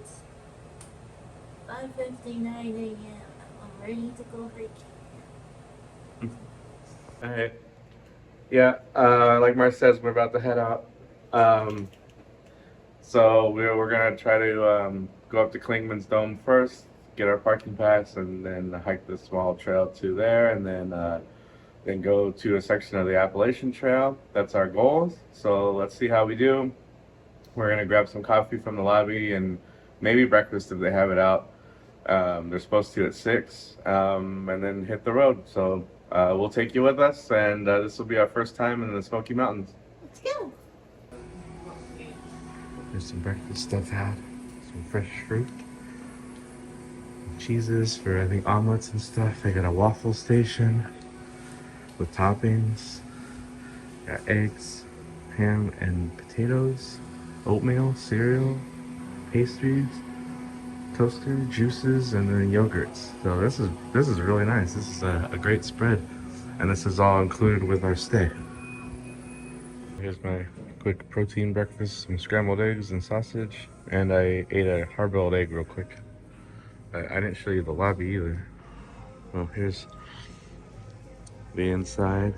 It's 5:59 a.m. I'm ready to go hiking. Alright. Yeah, like Mar says, we're about to head out. Um, so we're gonna try to go up to Clingmans Dome first, get our parking pass, and then hike the small trail to there, and then go to a section of the Appalachian Trail. That's our goal. So let's see how we do. We're gonna grab some coffee from the lobby and maybe breakfast if they have it out. They're supposed to at 6, and then hit the road. So we'll take you with us, and this will be our first time in the Smoky Mountains. Let's go. There's some breakfast stuff had, some fresh fruit, cheeses for I think omelets and stuff. They got a waffle station with toppings, got eggs, ham and potatoes, oatmeal, cereal, pastries, toaster, juices, and then yogurts. So this is really nice. This is a great spread, and this is all included with our stay. Here's my quick protein breakfast: some scrambled eggs and sausage, and I ate a hard-boiled egg real quick. I didn't show you the lobby either. Well, here's the inside.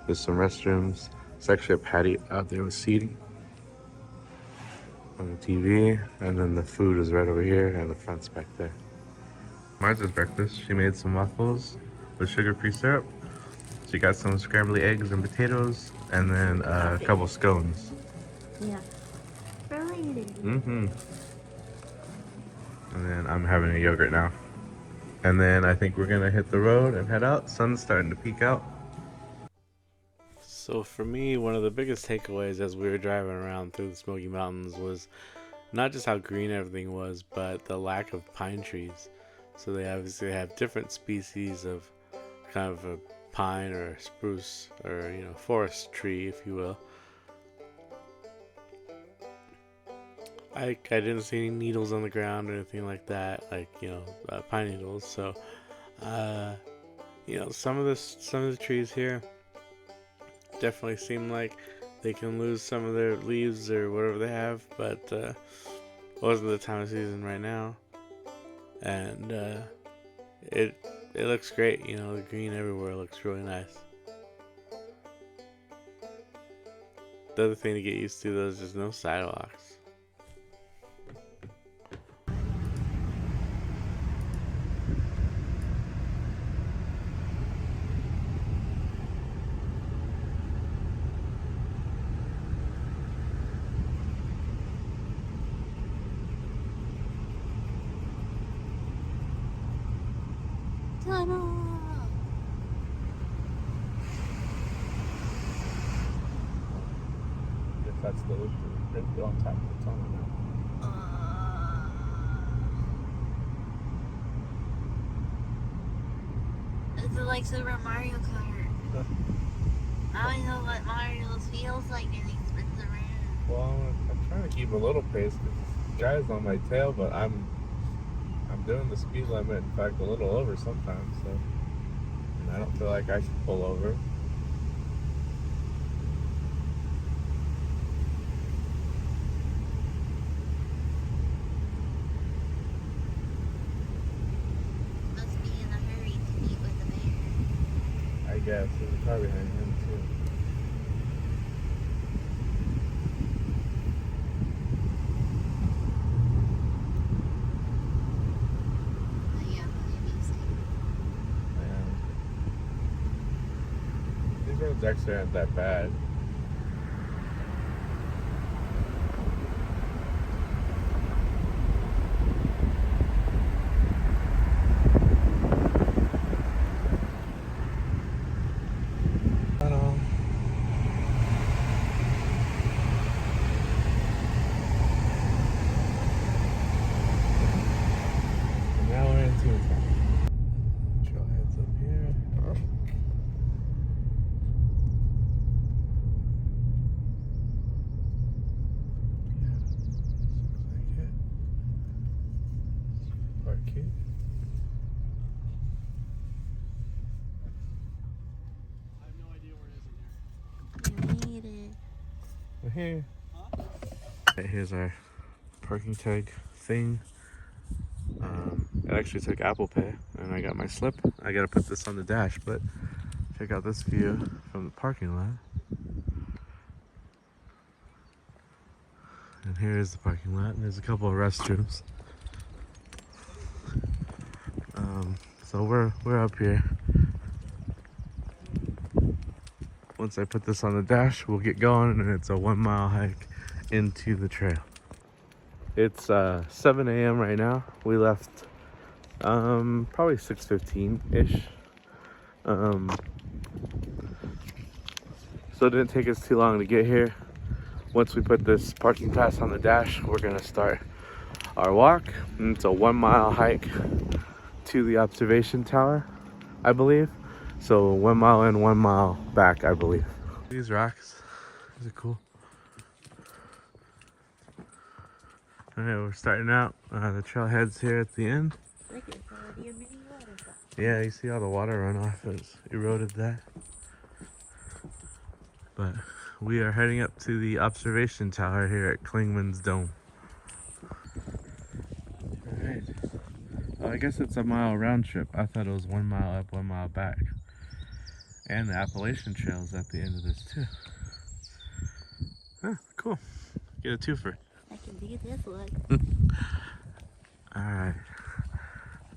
There's some restrooms. It's actually a patio out there with seating on the TV, and then the food is right over here, and the front's back there. Martha's breakfast. She made some waffles with sugar-free syrup. She got some scrambled eggs and potatoes, and then a couple scones. Yeah. Related. Mm-hmm. And then I'm having a yogurt now. And then I think we're gonna hit the road and head out. Sun's starting to peek out. So for me, one of the biggest takeaways as we were driving around through the Smoky Mountains was not just how green everything was, but the lack of pine trees. So they obviously have different species of kind of a pine or a spruce or, you know, forest tree, if you will. I didn't see any needles on the ground or anything like that, like, you know, pine needles. So, you know, some of the trees here definitely seem like they can lose some of their leaves or whatever they have, but wasn't the time of season right now, and it looks great. You know, the green everywhere looks really nice. The other thing to get used to though is there's no sidewalks. Ta-da! If that's the wrinkle on top of the tunnel. This is like Super Mario Kart. I don't know what Mario feels like when he spins around. Well, I'm trying to keep a little pace because this guy's on my tail, but I'm doing the speed limit. In fact, a little over sometimes. So, and I don't feel like I should pull over. Must be in a hurry to meet with the bear. I guess there's a car behind him too. Yeah, maybe. These roads actually aren't that bad. Now we're in Toontown. Trailheads up here. Park We made it. We're here. Right, here's our parking tag thing. It actually took Apple Pay, and I got my slip. I gotta put this on the dash, but check out this view from the parking lot. And here is the parking lot, and there's a couple of restrooms. So we're up here. Once I put this on the dash, we'll get going, and it's a 1 mile hike into the trail. It's 7 a.m. right now. We left probably 6:15-ish. So it didn't take us too long to get here. Once we put this parking pass on the dash, we're gonna start our walk. And it's a 1 mile hike to the observation tower, I believe. So 1 mile in, 1 mile back, I believe. These rocks, these are cool. All right, we're starting out. The trailhead's here at the end. Look, it's already a mini waterfall. Yeah, you see all the water runoff has eroded that. But we are heading up to the observation tower here at Clingmans Dome. Alright. Well, I guess it's a mile round trip. I thought it was 1 mile up, 1 mile back. And the Appalachian Trail's at the end of this too. Huh, cool. Get a twofer. I can do this one. Alright.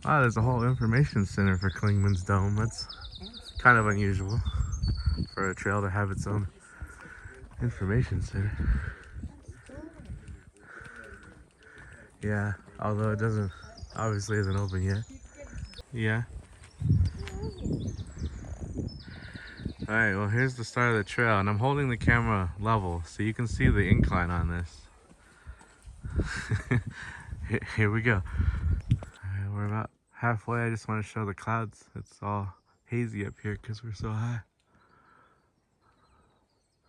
Wow, there's a whole information center for Clingmans Dome. That's kind of unusual for a trail to have its own information center. Yeah, although it doesn't, obviously isn't open yet. Yeah. Alright, well here's the start of the trail, and I'm holding the camera level so you can see the incline on this. Here we go. Alright, we're about halfway. I just want to show the clouds. It's all hazy up here because we're so high.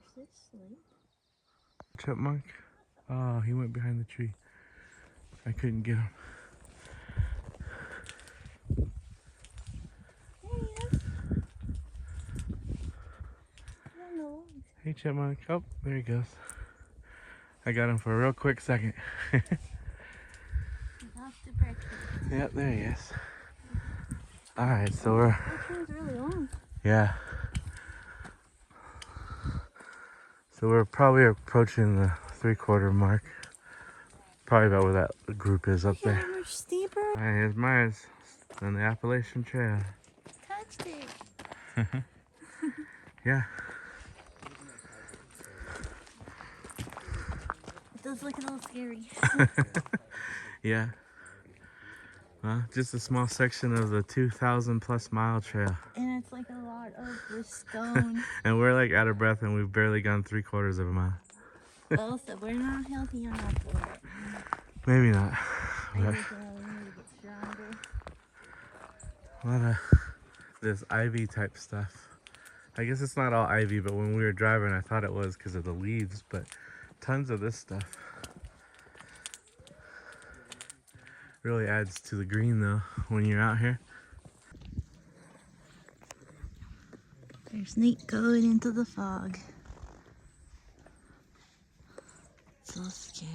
Is this sleep? Chipmunk? Oh, he went behind the tree. I couldn't get him. Hey Chipmunk. Oh, there he goes. I got him for a real quick second. After breakfast. Yep, there he is. Alright, so we're... That tree's really long. Yeah. So we're probably approaching the 3/4 mark. Probably about where that group is up Look there. how much steeper. Alright, here's Mars on the Appalachian Trail. Touched it. Yeah. It does look a little scary. Yeah. Well, just a small section of the 2,000 plus mile trail. And it's like a lot of the stone. And we're like out of breath, and we've barely gone 3/4 of a mile. Well, so we're not healthy enough for it. Maybe not. I But think we need to get stronger. a lot of this ivy type stuff. I guess it's not all ivy, but when we were driving, I thought it was because of the leaves, but tons of this stuff. Really adds to the green though when you're out here. There's Nate going into the fog. So scary.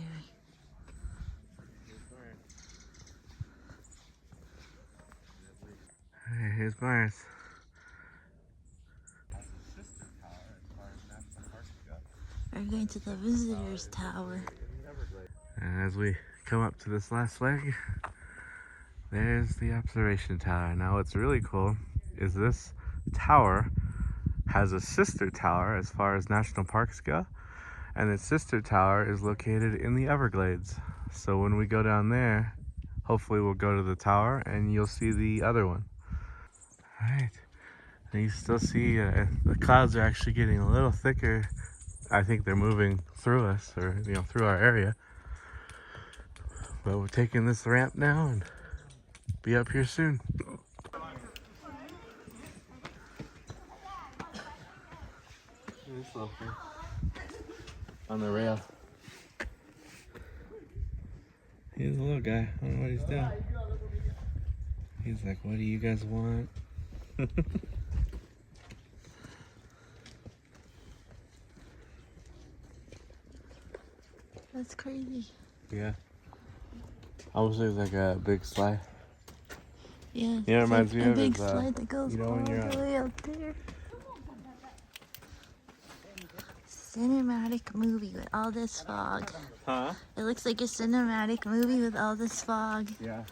Alright, here's Mars. We're going to the visitors tower. And as we come up to this last leg, there's the observation tower. Now what's really cool is this tower has a sister tower as far as national parks go, and its sister tower is located in the Everglades. So when we go down there, hopefully we'll go to the tower and you'll see the other one. Alright, and you still see the clouds are actually getting a little thicker. I think they're moving through us, or through our area. But we're taking this ramp now and be up here soon. This little thing on the rail. He's a little guy. I don't know what he's doing. He's like, what do you guys want? That's crazy. Yeah. Almost looks like a big slide. Yeah, Yeah, it reminds me a of big is, slide that goes you know, all when you're the way up there. Cinematic movie with all this fog. Huh? It looks like a cinematic movie with all this fog. Yeah.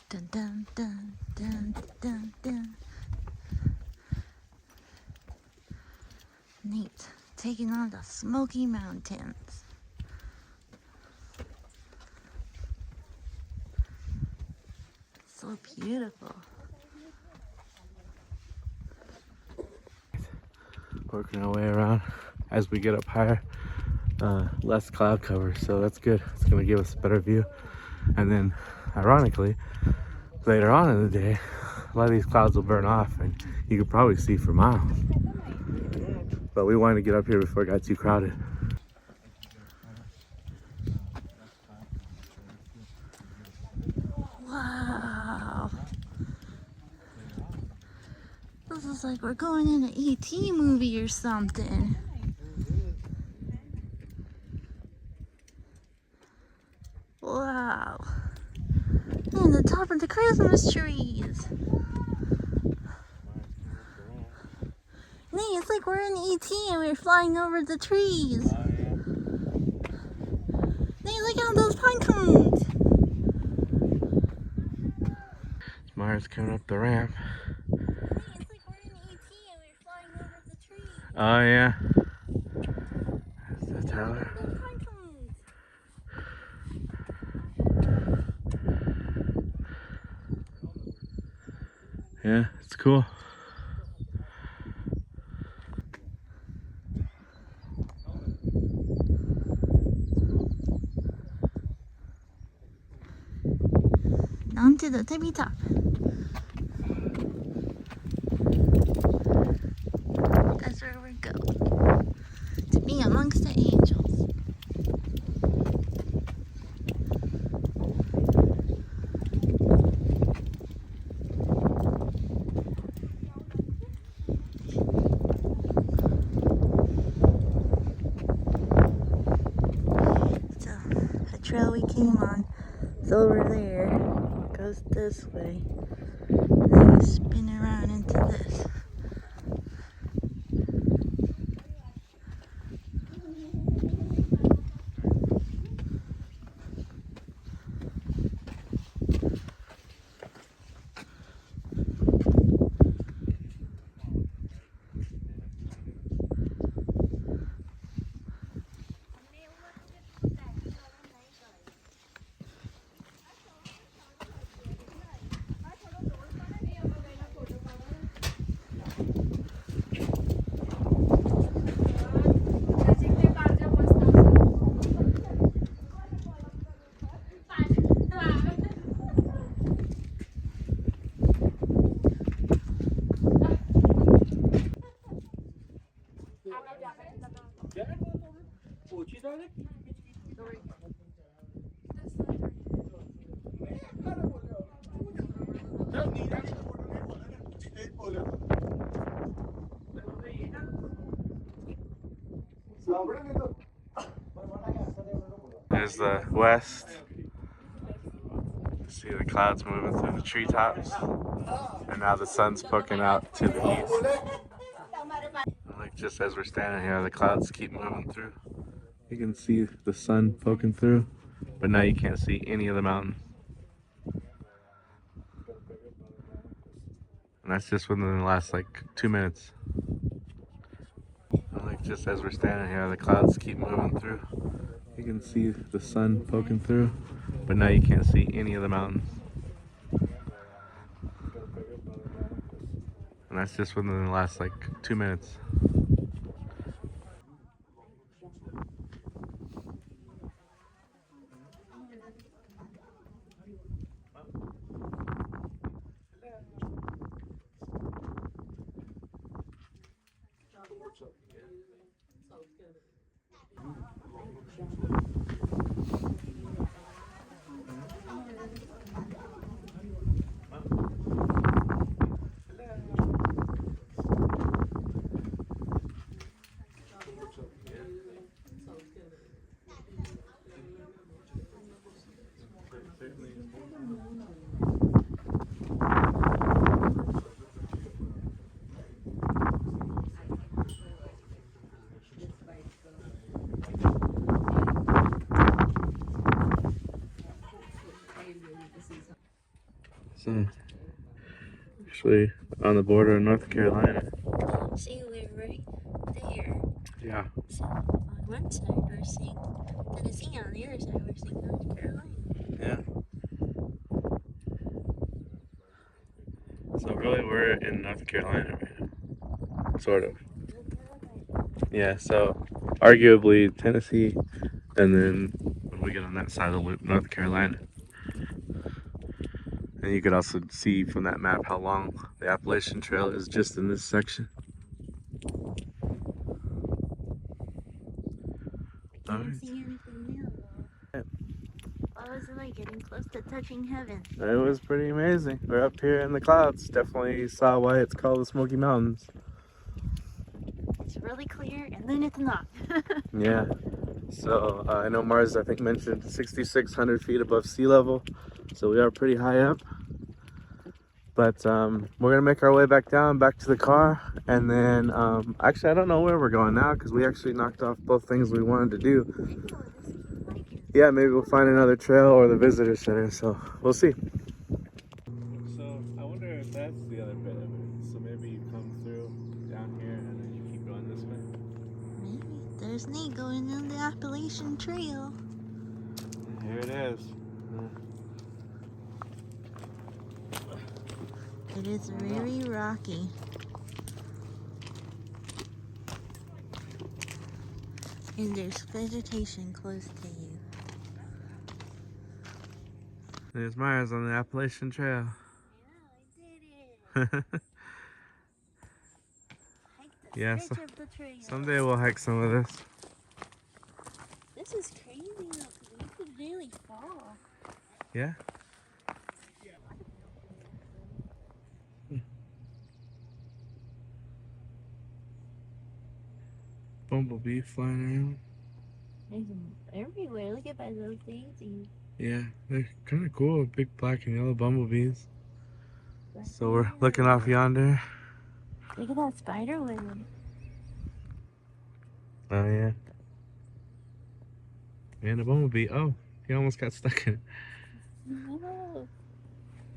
Dun dun dun dun dun dun. Neat. Taking on the Smoky Mountains. So beautiful. Working our way around as we get up higher. Less cloud cover, so that's good. It's gonna give us a better view. And then, ironically, later on in the day, a lot of these clouds will burn off, and you could probably see for miles. But we wanted to get up here before it got too crowded. Wow. This is like we're going in an E.T. movie or something. Wow. And the top of the Christmas trees. Nee, it's like we're in E.T. and we're flying over the trees. Nee, look at those pine cones. Mara's coming up the ramp. Nee, it's like we're in E.T. and we're flying over the trees. Oh yeah. That's the tower. Those pine cones. Yeah, it's cool. On to the tippy top. That's where we're going. To be amongst the angels. So, the trail we came on is over there. Goes this way. And then we spin around into this. There's the west. See the clouds moving through the treetops. And now the sun's poking out to the east. Like just as we're standing here, the clouds keep moving through. You can see the sun poking through, but now you can't see any of the mountain. And that's just within the last like 2 minutes. Like just as we're standing here, the clouds keep moving through. You can see the sun poking through, but now you can't see any of the mountain. And that's just within the last like 2 minutes. So, actually on the border of North Carolina. See, we're right there. Yeah. So on one side we're seeing Tennessee, on the other side we're seeing North Carolina. Yeah. So really we're in North Carolina right now. Sort of. Yeah, so arguably Tennessee, and then when we get on that side of the loop, North Carolina. And you could also see from that map how long the Appalachian Trail is just in this section. Can't see anything now though. What was it like getting close to touching heaven? It was pretty amazing. We're up here in the clouds. Definitely saw why it's called the Smoky Mountains. It's really clear and then it's not. Yeah. So I know Mars, I think, mentioned 6,600 feet above sea level. So we are pretty high up. But we're going to make our way back down, back to the car. And then, actually, I don't know where we're going now because we actually knocked off both things we wanted to do. Yeah, maybe we'll find another trail or the visitor center. So we'll see. So I wonder if that's the other bit of it. So maybe you come through down here and then you keep going this way. Maybe. There's Nate going on the Appalachian Trail. Here it is. It is very rocky. And there's vegetation close to you. There's Myers on the Appalachian Trail. I know, I did it. Hike the Yeah, stretch of the trail. someday we'll hike some of this. This is crazy though, because we could really fall. Yeah? Bumblebee flying around. There's them everywhere. Look at those daisies. Yeah, they're kind of cool. Big black and yellow bumblebees. So we're looking off yonder. Look at that spider web. Oh, yeah. And a bumblebee. Oh, he almost got stuck in it. No.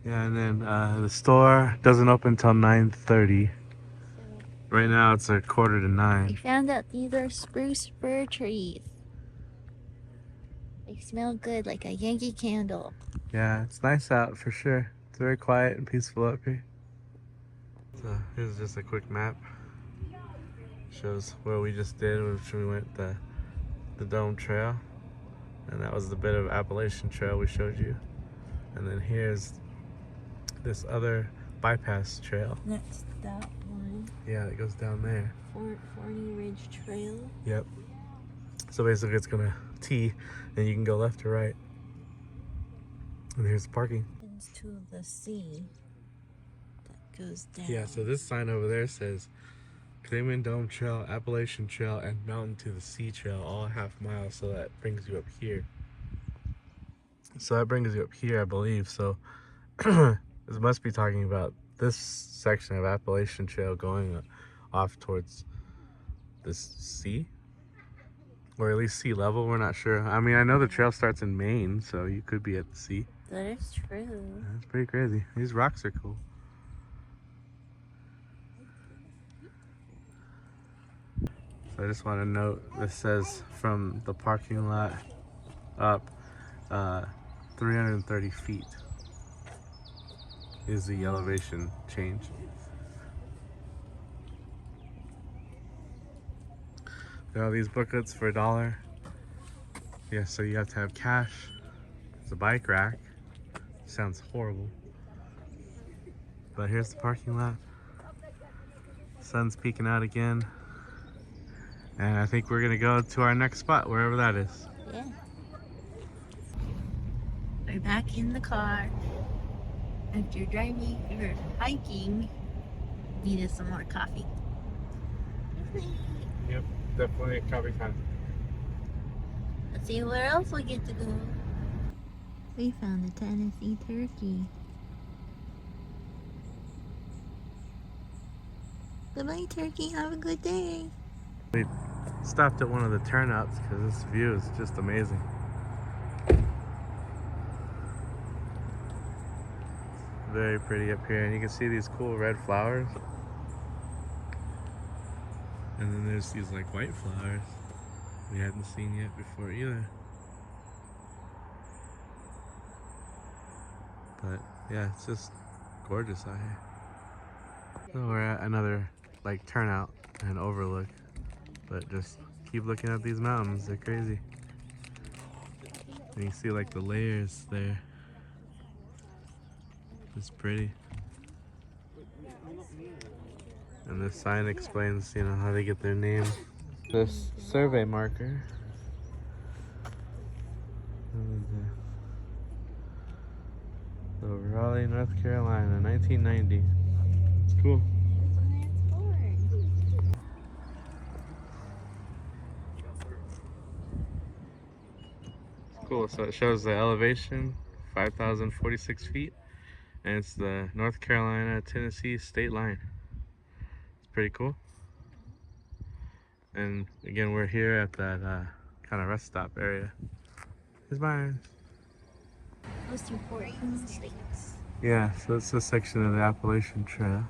Yeah, and then the store doesn't open until 9:30. Right now it's a 8:45. We found out these are spruce fir trees. They smell good, like a Yankee candle. Yeah, it's nice out for sure. It's very quiet and peaceful up here. So here's just a quick map. Shows where we just did, which we went the Dome Trail. And that was the bit of Appalachian Trail we showed you. And then here's this other bypass trail. That's that one. Yeah, it goes down there. Fort Forney Ridge Trail. Yep. So basically it's gonna T and you can go left or right. And here's the parking. To the sea that goes down. Yeah, so this sign over there says Clingmans Dome Trail, Appalachian Trail, and Mountain to the Sea Trail, all a half mile. So that brings you up here. I believe. So this must be talking about this section of Appalachian Trail going off towards this sea, or at least sea level. We're not sure. I mean, I know the trail starts in Maine, so you could be at the sea. That is true. That's pretty crazy. These rocks are cool. So I just want to note, this says from the parking lot up 330 feet is the elevation change. There are these booklets for $1. Yeah, so you have to have cash. It's a bike rack. Sounds horrible. But here's the parking lot. Sun's peeking out again. And I think we're gonna go to our next spot, wherever that is. Yeah. We're back in the car. After driving or hiking, needed some more coffee. Yep, definitely coffee time. Let's see where else we get to go. We found a Tennessee turkey. Goodbye, turkey. Have a good day. We stopped at one of the turnouts because this view is just amazing. Very pretty up here, and you can see these cool red flowers. And then there's these like white flowers we hadn't seen yet before either. But yeah, it's just gorgeous out here. So we're at another like turnout and overlook, but just keep looking at these mountains, they're crazy. And you see like the layers there. It's pretty. And this sign explains, you know, how they get their name. This survey marker. So Raleigh, North Carolina, 1990. It's cool. It's cool. So it shows the elevation, 5,046 feet, and it's the North Carolina-Tennessee state line. It's pretty cool. And again, we're here at that kind of rest stop area. Here's mine. Most important states. Yeah, so it's this section of the Appalachian Trail.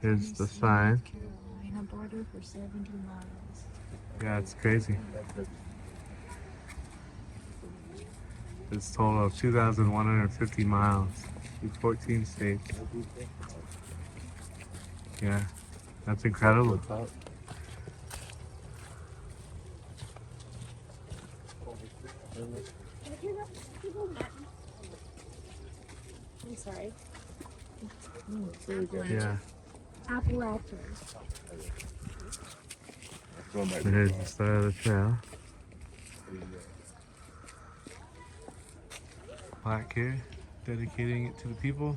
Here's the sign. Carolina border for 70 miles. Yeah, it's crazy. It's a total of 2,150 miles in 14 states. Yeah, that's incredible. I'm sorry. Yeah. Appalachian. There's the start of the trail. Plaque here, dedicating it to the people.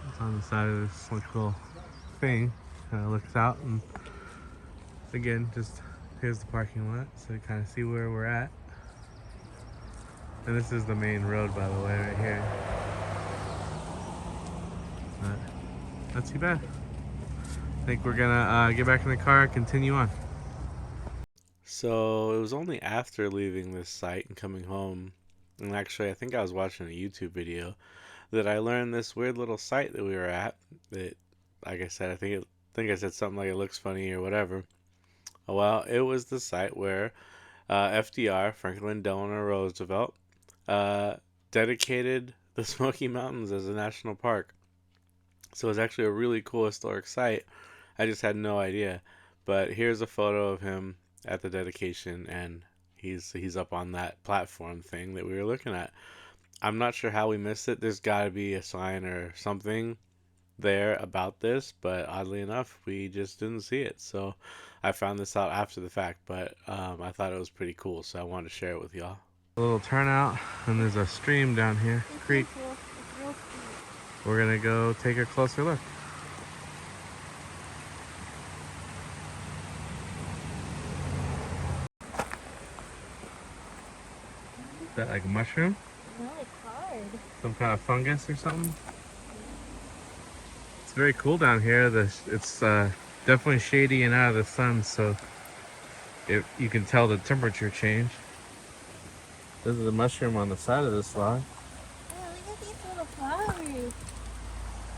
It's on the side of this like little thing. Kind of looks out, and again, just here's the parking lot, so you kind of see where we're at. And this is the main road, by the way, right here. But not too bad. I think we're gonna get back in the car and continue on. So it was only after leaving this site and coming home, and actually I think I was watching a YouTube video, that I learned this weird little site that we were at. That, like I said, I think I said something like it looks funny or whatever. Well, it was the site where FDR, Franklin Delano Roosevelt, dedicated the Smoky Mountains as a national park. So it's actually a really cool historic site. I just had no idea. But here's a photo of him at the dedication, and he's up on that platform thing that we were looking at. I'm not sure how we missed it. There's got to be a sign or something there about this, but oddly enough, we just didn't see it. So I found this out after the fact, but I thought it was pretty cool, so I wanted to share it with y'all. A little turnout, and there's a stream down here, creek. We're gonna go take a closer look. Is that like a mushroom? No, it's hard. Some kind of fungus or something? It's very cool down here. It's definitely shady and out of the sun, so you can tell the temperature change. This is a mushroom on the side of this log. Oh, look at these little flowers.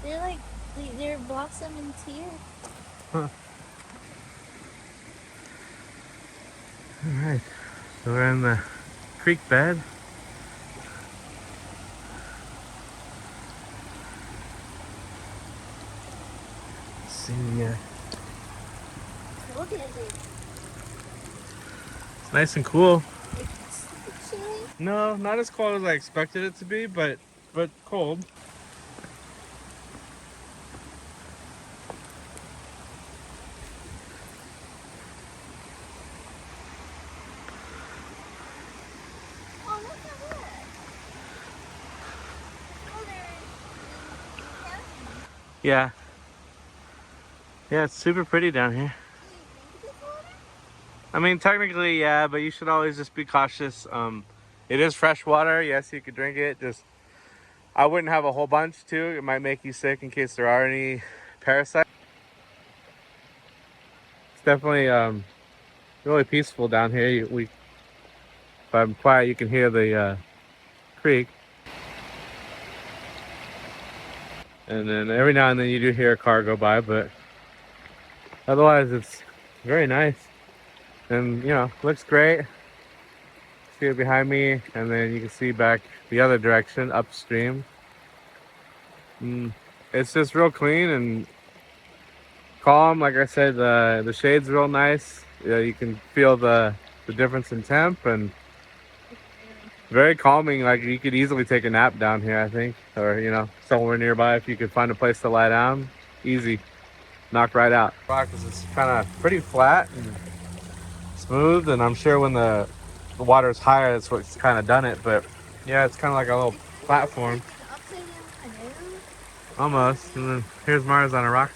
They're like, they're blossoming here. Huh. Alright, so we're in the creek bed. Let's see, Look at it. it's nice and cool. It's chilly. No, not as cold as I expected it to be, but cold. Oh, look at that. Oh, they're Yeah. Yeah, it's super pretty down here. I mean, technically, yeah, but you should always just be cautious. It is fresh water. Yes, you could drink it. Just, I wouldn't have a whole bunch too. It might make you sick in case there are any parasites. It's definitely really peaceful down here. If I'm quiet, you can hear the creek. And then every now and then you do hear a car go by, but otherwise it's very nice. And, you know, looks great. See it behind me, and then you can see back the other direction, upstream. It's just real clean and calm. Like I said, the shade's real nice. Yeah, you can feel the difference in temp, and very calming. Like you could easily take a nap down here, I think, or you know, somewhere nearby if you could find a place to lie down. Easy, knock right out. Rock is it's kind of pretty flat and smooth, and I'm sure when the water's higher, that's what's kind of done it. But yeah, it's kind of like a little platform. Almost. And then here's Mars on a rock.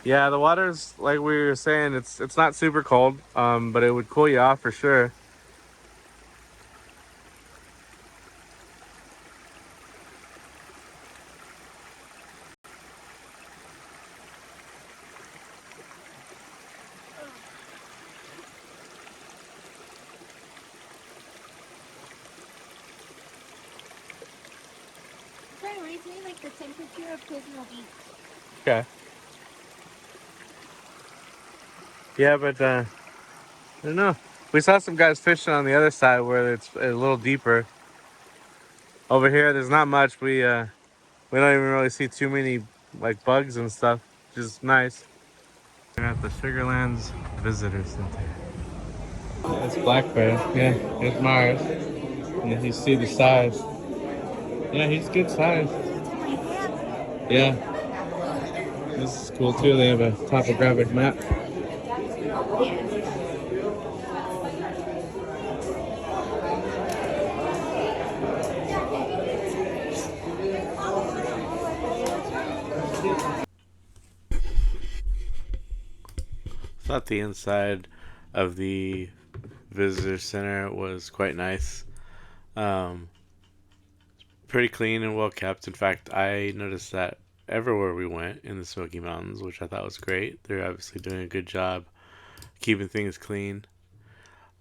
Yeah, the water's like we were saying, it's not super cold, but it would cool you off for sure. Kind of reminds me like the temperature of Pismo Beach. Okay. Yeah, but I don't know. We saw some guys fishing on the other side where it's a little deeper. Over here, there's not much. We don't even really see too many like bugs and stuff, which is nice. We're at the Sugarlands Visitor Center. It's black bear. Yeah, it's Mars. And then you see the size. Yeah, he's good size. Yeah, this is cool too. They have a topographic map. Thought the inside of the visitor center was quite nice. Um, Pretty clean and well kept. In fact, I noticed that everywhere we went in the Smoky Mountains, which I thought was great. They're obviously doing a good job keeping things clean.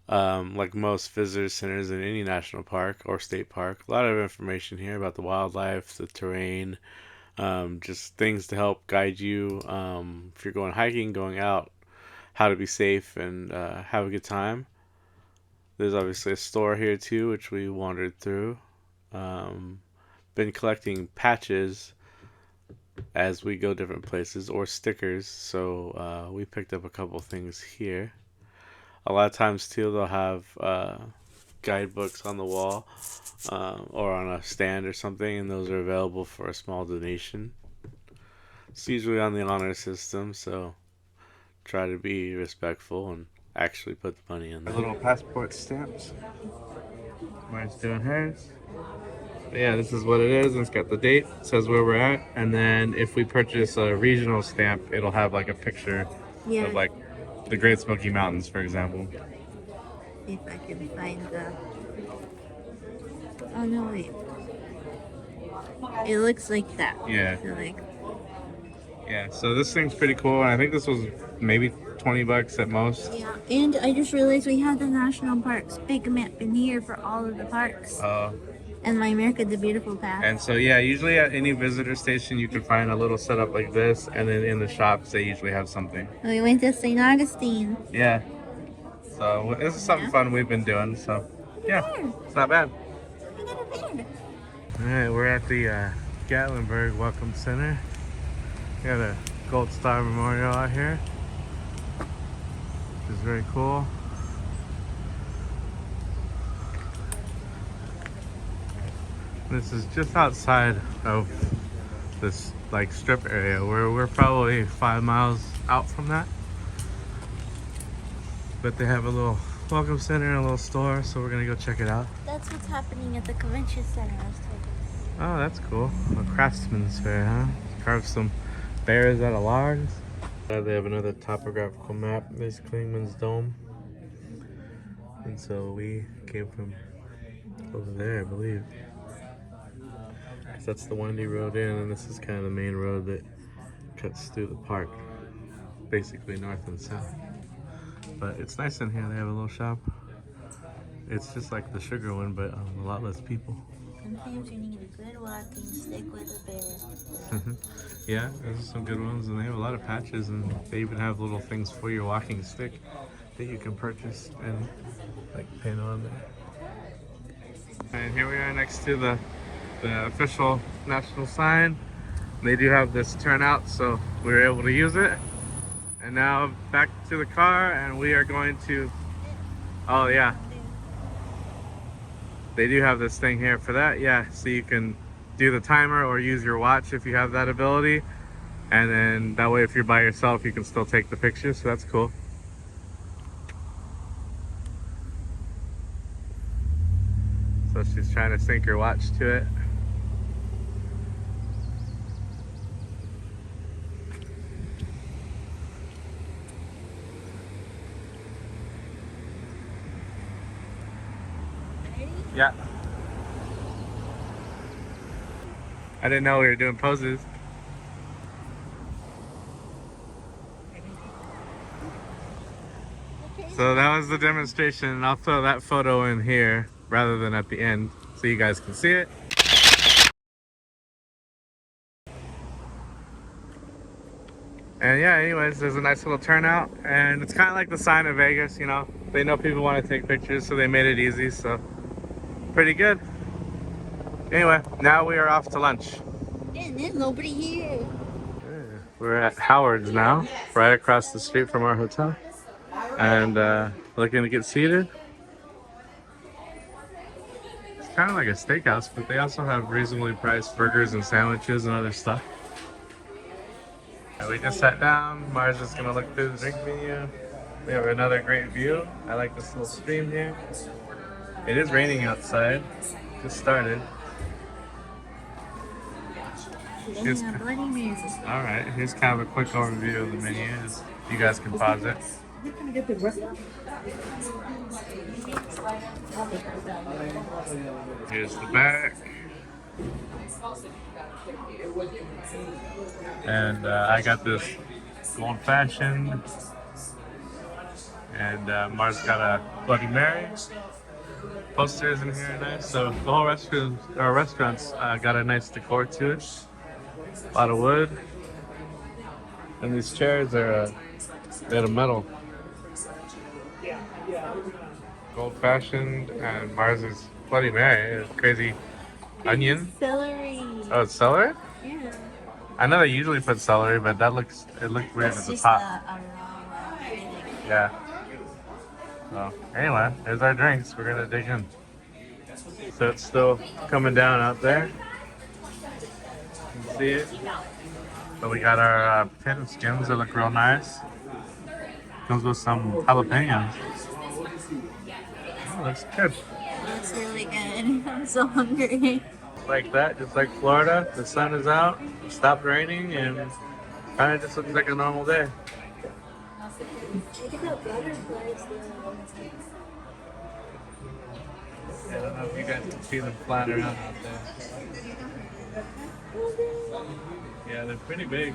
Like most visitor centers in any national park or state park, a lot of information here about the wildlife, the terrain, just things to help guide you if you're going hiking, going out, how to be safe and have a good time. There's obviously a store here too, which we wandered through. Been collecting patches as we go different places or stickers, so we picked up a couple things here. A lot of times too, they'll have guidebooks on the wall or on a stand or something, and those are available for a small donation. It's usually on the honor system, so try to be respectful and actually put the money in there. Little passport stamps. Mine's doing hers. But yeah, this is what it is. It's got the date, it says where we're at, and then if we purchase a regional stamp, it'll have like a picture of like the Great Smoky Mountains, for example. See if I can find the. Oh no, wait. It looks like that. Yeah. So like. Yeah, so this thing's pretty cool, and I think this was maybe 20 bucks at most. Yeah, and I just realized we have the national parks big map in here for all of the parks. And My America the Beautiful path. And so yeah, usually at any visitor station you can find a little setup like this, and then in the shops they usually have something. We went to St. Augustine. Yeah. So this is something fun we've been doing. So yeah, it's not bad. All right, we're at the Gatlinburg Welcome Center. We got a Gold Star Memorial out here, which is very cool. This is just outside of this like strip area where we're probably 5 miles out from that. But they have a little welcome center and a little store, so we're gonna go check it out. That's what's happening at the convention center I was told. Oh, that's cool. A craftsman's fair, huh? Carve some bears out of logs. They have another topographical map. There's Clingmans Dome. And so we came from over there, I believe. That's the windy road in, and this is kind of the main road that cuts through the park, basically north and south. But it's nice in here. They have a little shop. It's just like the sugar one, but a lot less people. Sometimes you need a good walking stick with a bear. Yeah, those are some good ones, and they have a lot of patches, and they even have little things for your walking stick that you can purchase and like pin on there. And here we are next to the official national sign. They do have this turnout, so we were able to use it. And now back to the car, and we are going to, oh yeah, they do have this thing here for that. Yeah, so you can do the timer or use your watch if you have that ability. And then that way if you're by yourself, you can still take the picture, so that's cool. So she's trying to sync her watch to it. Yeah. I didn't know we were doing poses. So that was the demonstration, and I'll throw that photo in here rather than at the end so you guys can see it. And yeah, anyways, there's a nice little turnout, and it's kind of like the sign of Vegas, you know. They know people want to take pictures, so they made it easy, so pretty good. Anyway, now we are off to lunch. And there's nobody here. We're at Howard's now, right across the street from our hotel, and looking to get seated. It's kind of like a steakhouse, but they also have reasonably priced burgers and sandwiches and other stuff. And we just sat down. Mars is gonna look through the drink menu. We have another great view. I like this little stream here. It is raining outside. Just started. Here's, all right, here's kind of a quick overview of the menu. You guys can pause it. Here's the back. And I got this old fashioned. And Mars got a Bloody Mary. Posters in here are nice. So the whole restaurant's got a nice decor to it. A lot of wood. And these chairs are made of metal. Old fashioned, and Mars is Bloody Mary. It's crazy onion. Celery. Oh, it's celery? Yeah. I know they usually put celery, but it looked weird at the top. Yeah. So anyway, there's our drinks. We're gonna dig in. So it's still coming down out there. You can see it. So we got our potato skins that look real nice. Comes with some jalapenos. Oh, looks good. That's really good. I'm so hungry. Like that, just like Florida, the sun is out, it stopped raining, and kind of just looks like a normal day. Look at the butterflies though. I don't know if you guys can see them flying around out there. Yeah, they're pretty big.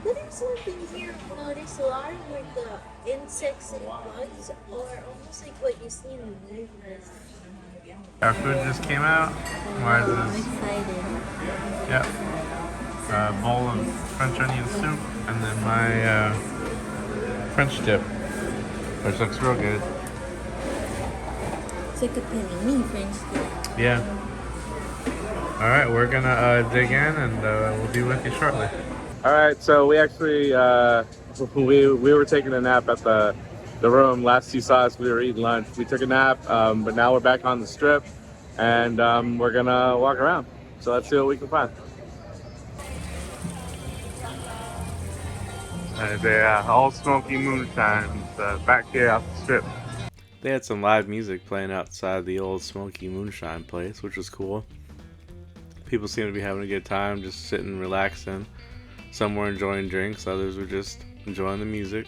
But there's something here I've noticed a lot of like the insects and bugs are almost like what you see in the movies. Our food just came out. Mars I'm is, excited. yep. A bowl of French onion soup, and then my French dip, which looks real good. It's like a panini French dip. Yeah. All right, we're gonna dig in, and we'll be with you shortly. All right, so we actually we were taking a nap at the room. Last you saw us, we were eating lunch. We took a nap, but now we're back on the strip, and we're gonna walk around. So let's see what we can find. The Old Smoky moonshine back here off the strip. They had some live music playing outside the Old Smoky moonshine place, which was cool. People seem to be having a good time, just sitting, relaxing. Some were enjoying drinks, others were just enjoying the music.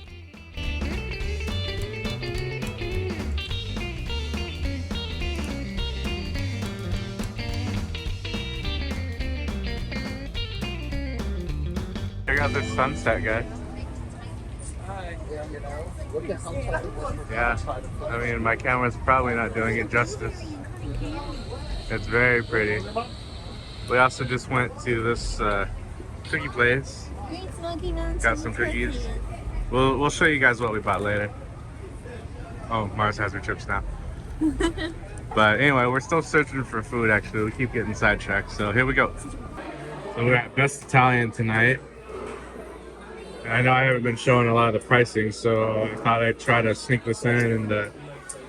out this sunset, guys. Yeah, I mean, my camera's probably not doing it justice. It's very pretty. We also just went to this cookie place. Hey, Smoky wants Got some some cookies. cookies. We'll show you guys what we bought later. Oh, Mars has her chips now. But anyway, we're still searching for food. Actually, we keep getting sidetracked. So here we go. So we're at Best Italian tonight. I know I haven't been showing a lot of the pricing, so I thought I'd try to sneak this in and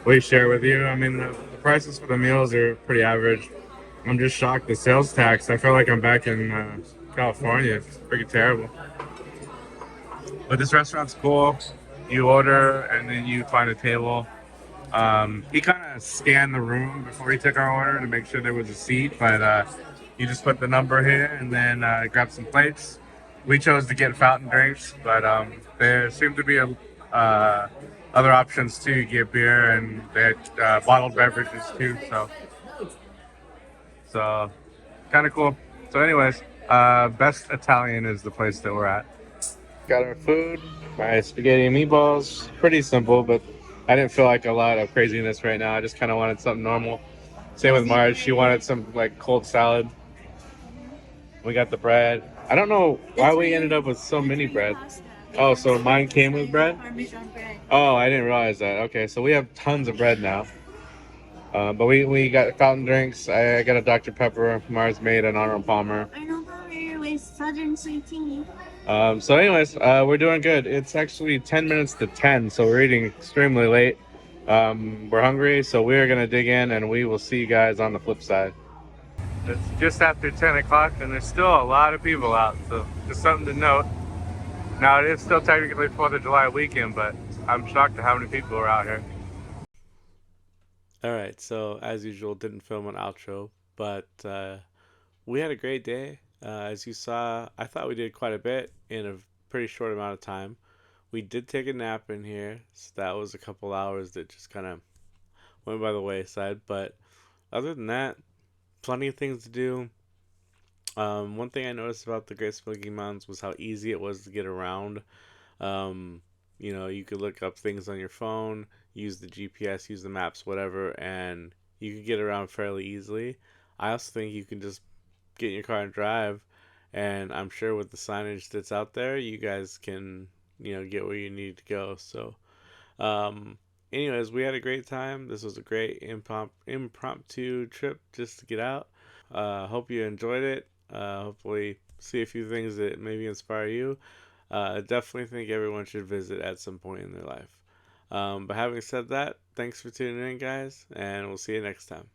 we share with you. I mean, the prices for the meals are pretty average. I'm just shocked. The sales tax, I feel like I'm back in California. It's freaking terrible. But this restaurant's cool. You order and then you find a table. He kind of scanned the room before he took our order to make sure there was a seat, but you just put the number here and then grab some plates. We chose to get fountain drinks, but there seemed to be other options too. You get beer and they had bottled beverages too, so kind of cool. So, anyways, Best Italian is the place that we're at. Got our food, my spaghetti and meatballs. Pretty simple, but I didn't feel like a lot of craziness right now. I just kind of wanted something normal. Same with Marge. She wanted some like cold salad. We got the bread. I don't know why we ended up with so many bread. Oh, so mine came with bread? Parmesan bread. Oh, I didn't realize that. Okay, so we have tons of bread now. But we got fountain drinks. I got a Dr. Pepper. Mars made an Arnold Palmer. Arnold Palmer with Southern sweet tea. So anyways, we're doing good. It's actually 10 minutes to 10, so we're eating extremely late. We're hungry, so we're gonna dig in and we will see you guys on the flip side. It's just after 10 o'clock and there's still a lot of people out, so just something to note. Now it is still technically 4th of July weekend, but I'm shocked at how many people are out here. Alright, so as usual, didn't film an outro, but we had a great day. As you saw, I thought we did quite a bit in a pretty short amount of time. We did take a nap in here, so that was a couple hours that just kind of went by the wayside. But other than that, plenty of things to do. One thing I noticed about the Great Smoky Mountains was how easy it was to get around. Um, you could look up things on your phone, use the GPS, use the maps, whatever, and you could get around fairly easily. I also think you can just get in your car and drive, and I'm sure with the signage that's out there, you guys can, get where you need to go. So, anyways, we had a great time. This was a great impromptu trip just to get out. Hope you enjoyed it. Hopefully, see a few things that maybe inspire you. Definitely think everyone should visit at some point in their life. But having said that, thanks for tuning in, guys, and we'll see you next time.